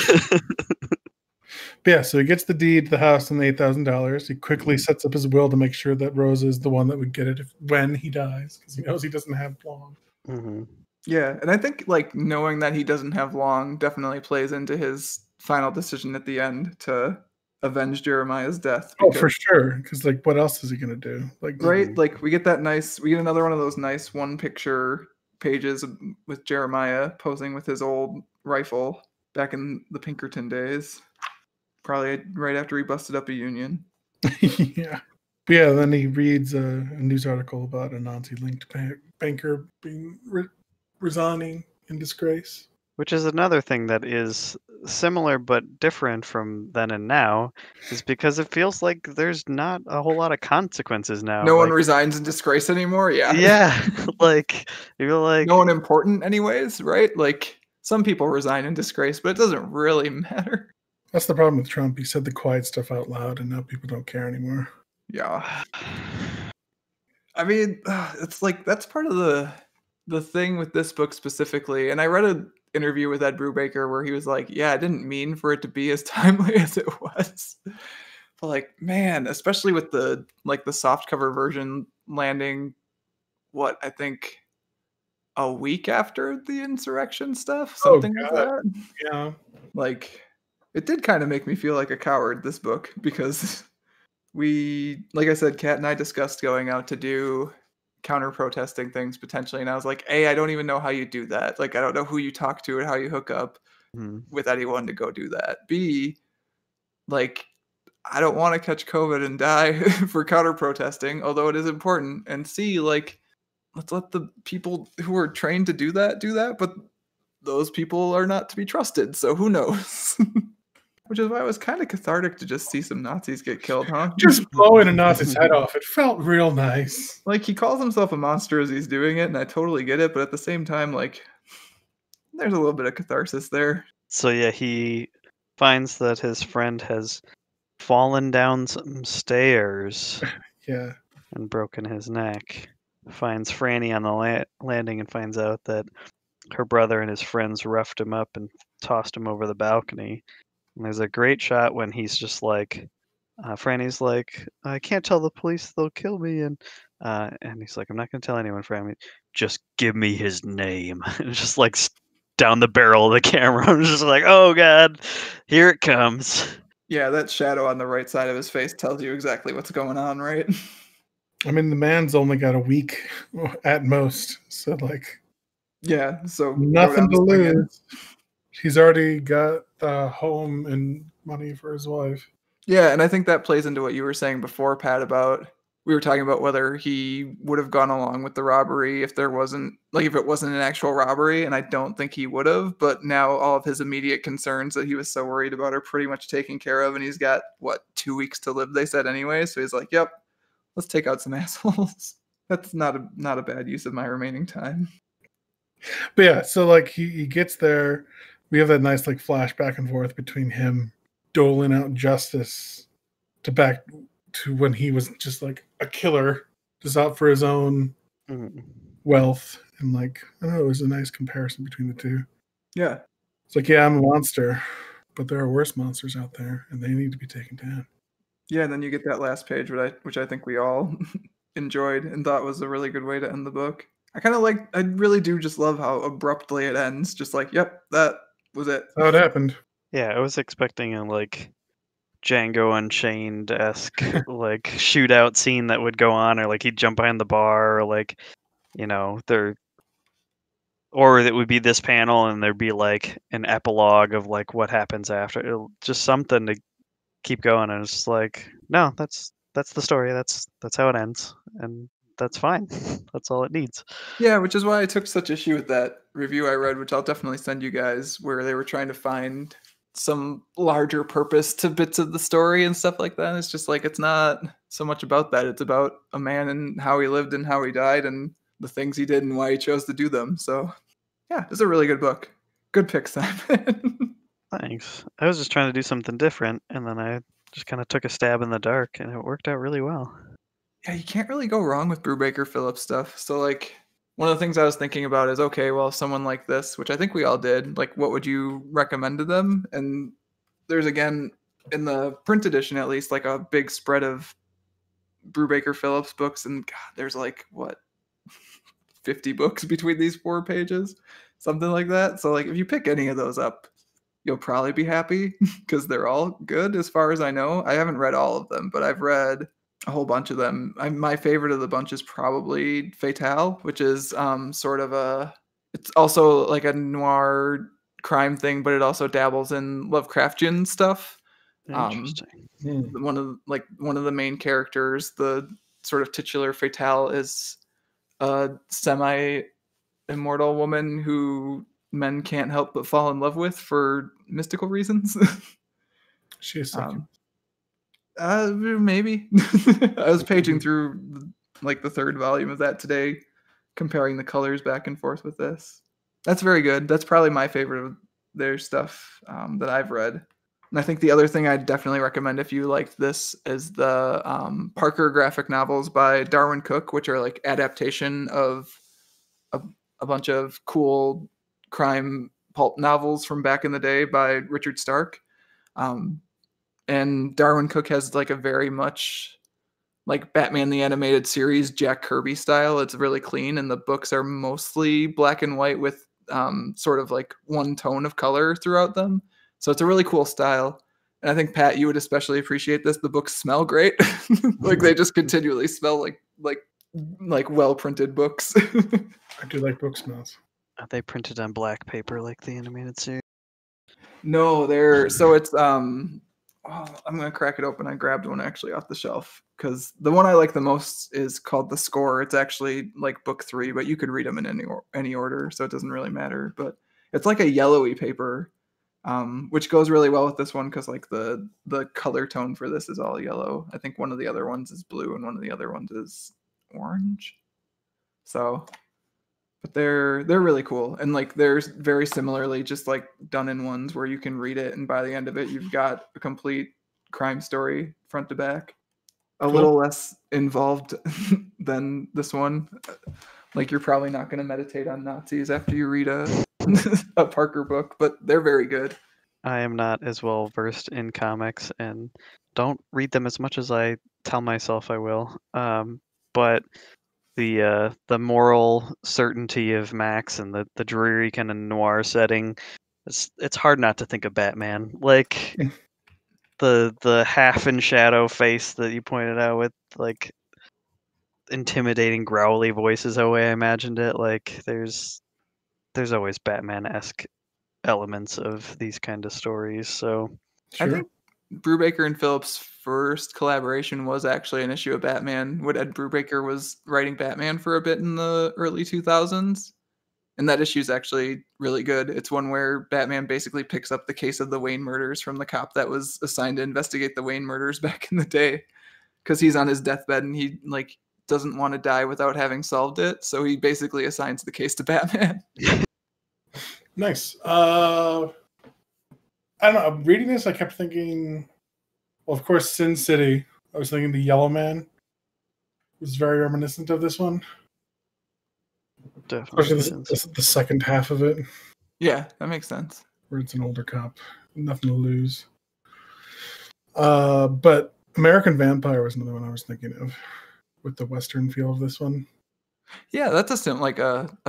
But yeah, so he gets the deed to the house and the $8,000. He quickly sets up his will to make sure that Rosa is the one that would get it when he dies, because he knows he doesn't have long. Mhm. Yeah, and I think like knowing that he doesn't have long definitely plays into his final decision at the end to avenge Jeremiah's death. Oh, for sure. Because like, what else is he gonna do? Like, Right? Like we get another one of those nice one picture pages with Jeremiah posing with his old rifle back in the Pinkerton days. Probably right after he busted up a union. yeah. But yeah, then he reads a news article about a Nazi-linked banker being resigning in disgrace. Which is another thing that is similar but different from then and now, is because it feels like there's not a whole lot of consequences now. No one like, resigns in disgrace anymore. Yeah. yeah, like you're like No one important anyways, right? Like some people resign in disgrace, but it doesn't really matter. That's the problem with Trump. He said the quiet stuff out loud, and now people don't care anymore. Yeah. I mean, it's like that's part of the thing with this book specifically. And I read interview with Ed Brubaker where he was like, yeah, I didn't mean for it to be as timely as it was. But like, man, especially with the softcover version landing, what, I think a week after the insurrection stuff, Oh something like God, that. yeah. Like, it did kind of make me feel like a coward, this book, because we, like I said, Kat and I discussed going out to do counter protesting things potentially, and I was like, A, I don't even know how you do that. Like, I don't know who you talk to or how you hook up with anyone to go do that. B, like, I don't want to catch COVID and die for counter protesting, although it is important. And C, like, let's let the people who are trained to do that, but those people are not to be trusted, so who knows? Which is why it was kind of cathartic to just see some Nazis get killed, huh? Just blowing a Nazi's head off. It felt real nice. Like, he calls himself a monster as he's doing it, and I totally get it, but at the same time, like, there's a little bit of catharsis there. So yeah, he finds that his friend has fallen down some stairs Yeah. and broken his neck. Finds Franny on the landing and finds out that her brother and his friends roughed him up and tossed him over the balcony. And there's a great shot when he's just like, Franny's like, I can't tell the police, they'll kill me. And he's like, I'm not going to tell anyone, Franny. Just give me his name. And just like down the barrel of the camera. I'm just like, oh God, here it comes. Yeah, that shadow on the right side of his face tells you exactly what's going on, right? I mean, the man's only got a week at most, so like, yeah, so nothing to lose. He's already got a home and money for his wife. Yeah, and I think that plays into what you were saying before, Pat, about we were talking about whether he would have gone along with the robbery if there wasn't, like, if it wasn't an actual robbery, and I don't think he would have, but now all of his immediate concerns that he was so worried about are pretty much taken care of, and he's got, 2 weeks to live, they said anyway, so he's like, yep, let's take out some assholes. That's not a bad use of my remaining time. But yeah, so like he gets there. We have that nice like flash back and forth between him doling out justice to back to when he was just like a killer, just out for his own wealth. And like, I don't know, it was a nice comparison between the two. Yeah. It's like, yeah, I'm a monster, but there are worse monsters out there and they need to be taken down. Yeah, and then you get that last page, which I think we all enjoyed and thought was a really good way to end the book. I really do just love how abruptly it ends. Just like, yep, that was it. That's how it happened. Yeah, I was expecting a like Django Unchained-esque like shootout scene that would go on, or like he'd jump behind the bar, or like, or it would be this panel and there'd be like an epilogue of like what happens after. Just something to keep going, and it's just like, no, that's the story. That's how it ends, and that's fine. That's all it needs. Yeah, which is why I took such issue with that review I read, which I'll definitely send you guys, where they were trying to find some larger purpose to bits of the story and stuff like that. It's just like, it's not so much about that. It's about a man and how he lived and how he died and the things he did and why he chose to do them. So yeah, it's a really good book. Good pick, Simon. Thanks. I was just trying to do something different, and then I just kind of took a stab in the dark, and it worked out really well. Yeah, you can't really go wrong with Brubaker Phillips stuff. So like, one of the things I was thinking about is, okay, well, someone like this, which I think we all did, like, what would you recommend to them? And there's, again, in the print edition at least, like a big spread of Brubaker Phillips books, and God, there's like, 50 books between these 4 pages? Something like that. So like, if you pick any of those up, you'll probably be happy because they're all good as far as I know. I haven't read all of them, but I've read a whole bunch of them. My favorite of the bunch is probably Fatale, which is sort of it's also like a noir crime thing, but it also dabbles in Lovecraftian stuff. Interesting. One of the main characters, the sort of titular Fatale, is a semi-immortal woman who men can't help but fall in love with for mystical reasons. She is second. Maybe. I was paging through like the 3rd volume of that today, comparing the colors back and forth with this. That's very good. That's probably my favorite of their stuff that I've read. And I think the other thing I'd definitely recommend if you like this is the Parker graphic novels by Darwin Cook, which are like adaptation of a bunch of cool crime pulp novels from back in the day by Richard Stark. And Darwin Cook has like a very much like Batman the Animated Series Jack Kirby style. It's really clean, and the books are mostly black and white with sort of like one tone of color throughout them. So it's a really cool style. And I think, Pat, you would especially appreciate this. The books smell great. Like they just continually smell like well printed books. I do like book smells. Are they printed on black paper like the animated series? No, it's I'm gonna crack it open. I grabbed one actually off the shelf because the one I like the most is called The Score. It's actually like book 3, but you could read them in any order, so it doesn't really matter. But it's like a yellowy paper, which goes really well with this one because like the color tone for this is all yellow. I think one of the other ones is blue and one of the other ones is orange. So, but they're really cool, and like they're very similarly just like done in ones where you can read it, and by the end of it, you've got a complete crime story front to back. A little less involved than this one. Like you're probably not going to meditate on Nazis after you read a Parker book, but they're very good. I am not as well versed in comics and don't read them as much as I tell myself I will. But the moral certainty of Max and the dreary kind of noir setting, it's hard not to think of Batman. Like the half in shadow face that you pointed out with like intimidating growly voices, the way I imagined it. Like there's always Batman-esque elements of these kind of stories. So I think Brubaker and Phillips' first collaboration was actually an issue of Batman when Ed Brubaker was writing Batman for a bit in the early 2000s. And that issue is actually really good. It's one where Batman basically picks up the case of the Wayne murders from the cop that was assigned to investigate the Wayne murders back in the day. Because he's on his deathbed and he like doesn't want to die without having solved it. So he basically assigns the case to Batman. Nice. I don't know. Reading this, I kept thinking, well, of course, Sin City. I was thinking the Yellow Man was very reminiscent of this one. Definitely. Especially the second half of it. Yeah, that makes sense. Where it's an older cop. Nothing to lose. But American Vampire was another one I was thinking of with the Western feel of this one. Yeah, that's a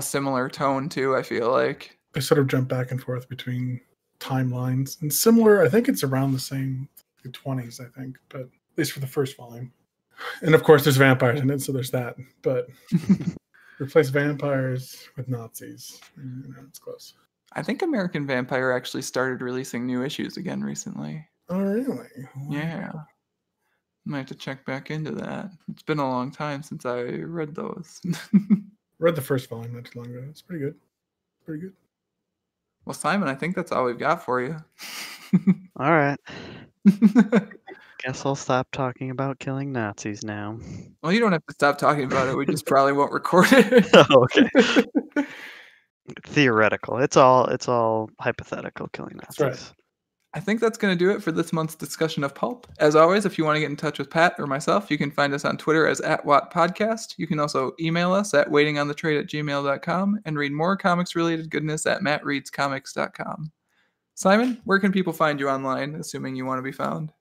similar tone too, I feel like. They sort of jump back and forth between timelines. And similar, I think it's around the same, the 20s, I think, but at least for the first volume. And of course, there's vampires in it, so there's that. But replace vampires with Nazis. It's close. I think American Vampire actually started releasing new issues again recently. Oh, really? Yeah. Might have to check back into that. It's been a long time since I read those. Read the first volume not too long ago. It's pretty good. Pretty good. Well, Simon, I think that's all we've got for you. All right. Guess I'll stop talking about killing Nazis now. Well, you don't have to stop talking about it. We just probably won't record it. Oh, okay. Theoretical. It's all hypothetical, killing Nazis. That's right. I think that's going to do it for this month's discussion of Pulp. As always, if you want to get in touch with Pat or myself, you can find us on Twitter as @WattPodcast. You can also email us at waitingonthetrade@gmail.com and read more comics-related goodness at mattreadscomics.com. Simon, where can people find you online, assuming you want to be found?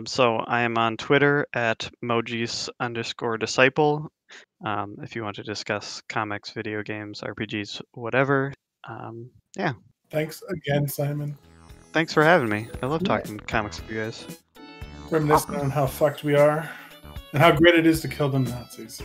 So I am on Twitter at Mojis_disciple. If you want to discuss comics, video games, RPGs, whatever. Yeah. Thanks again, Simon. Thanks for having me. I love talking comics with you guys. Reminiscing on how fucked we are and how great it is to kill them Nazis.